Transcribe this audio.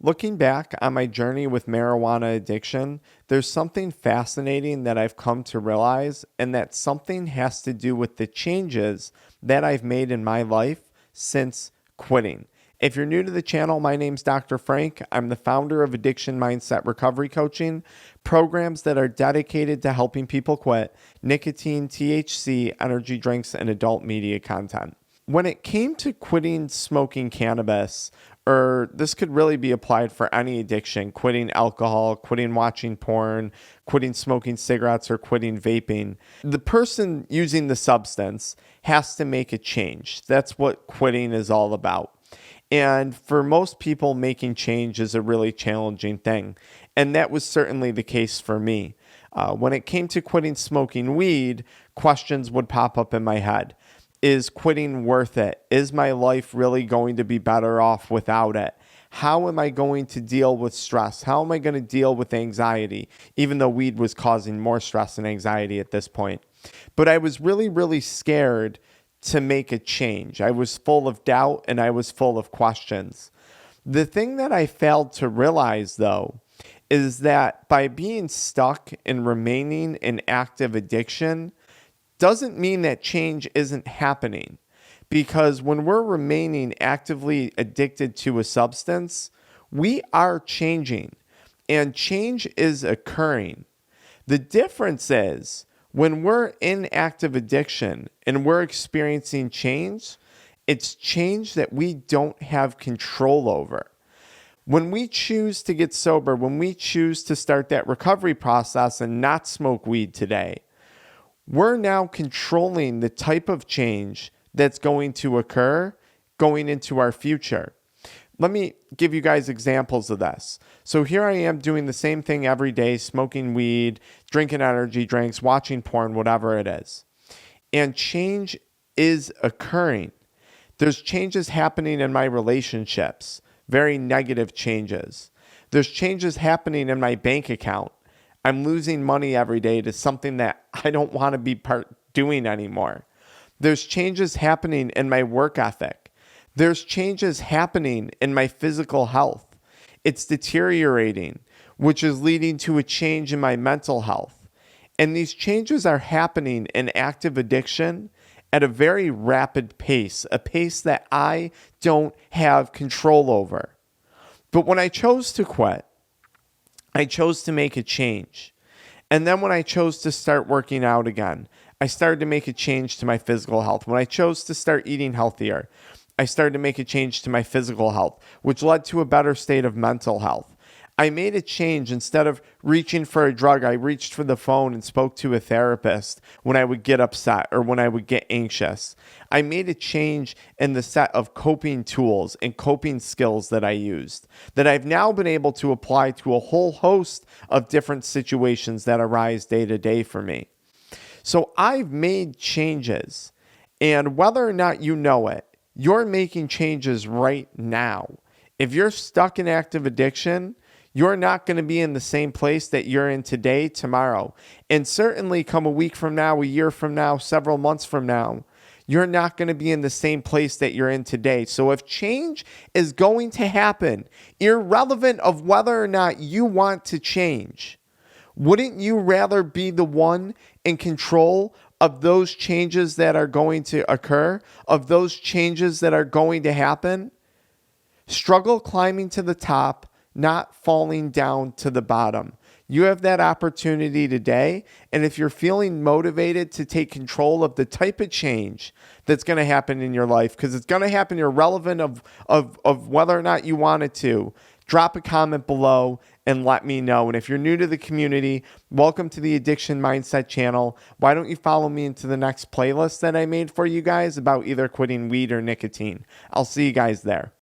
Looking back on my journey with marijuana addiction, there's something fascinating that I've come to realize, and that something has to do with the changes that I've made in my life since quitting. If you're new to the channel, my name's Dr. Frank. I'm the founder of Addiction Mindset Recovery Coaching, programs that are dedicated to helping people quit nicotine, THC, energy drinks, and adult media content. When it came to quitting smoking cannabis, or this could really be applied for any addiction, quitting alcohol, quitting watching porn, quitting smoking cigarettes, or quitting vaping, the person using the substance has to make a change. That's what quitting is all about. And for most people, making change is a really challenging thing. And that was certainly the case for me. When it came to quitting smoking weed, questions would pop up in my head. Is quitting worth it? Is my life really going to be better off without it? How am I going to deal with stress? How am I going to deal with anxiety? Even though weed was causing more stress and anxiety at this point. But I was really, really scared to make a change. I was full of doubt and I was full of questions. The thing that I failed to realize, though, is that by being stuck and remaining in active addiction doesn't mean that change isn't happening. Because when we're remaining actively addicted to a substance, we are changing and change is occurring. The difference is when we're in active addiction and we're experiencing change, it's change that we don't have control over. When we choose to get sober, when we choose to start that recovery process and not smoke weed today, we're now controlling the type of change that's going to occur going into our future. Let me give you guys examples of this. So here I am doing the same thing every day, smoking weed, drinking energy drinks, watching porn, whatever it is. And change is occurring. There's changes happening in my relationships, very negative changes. There's changes happening in my bank account. I'm losing money every day to something that I don't want to be doing anymore. There's changes happening in my work ethic. There's changes happening in my physical health. It's deteriorating, which is leading to a change in my mental health. And these changes are happening in active addiction at a very rapid pace, a pace that I don't have control over. But when I chose to quit, I chose to make a change. And then when I chose to start working out again, I started to make a change to my physical health. When I chose to start eating healthier, I started to make a change to my physical health, which led to a better state of mental health. I made a change. Instead of reaching for a drug, I reached for the phone and spoke to a therapist when I would get upset or when I would get anxious. I made a change in the set of coping tools and coping skills that I used that I've now been able to apply to a whole host of different situations that arise day to day for me. So I've made changes, and whether or not you know it, you're making changes right now. If you're stuck in active addiction, you're not going to be in the same place that you're in today, tomorrow. And certainly come a week from now, a year from now, several months from now, you're not going to be in the same place that you're in today. So if change is going to happen, irrelevant of whether or not you want to change, wouldn't you rather be the one in control of those changes that are going to occur, of those changes that are going to happen? Struggle climbing to the top, not falling down to the bottom. You have that opportunity today. And if you're feeling motivated to take control of the type of change that's going to happen in your life, because it's going to happen irrelevant of whether or not you want it to, drop a comment below and let me know. And if you're new to the community, welcome to the Addiction Mindset channel. Why don't you follow me into the next playlist that I made for you guys about either quitting weed or nicotine? I'll see you guys there.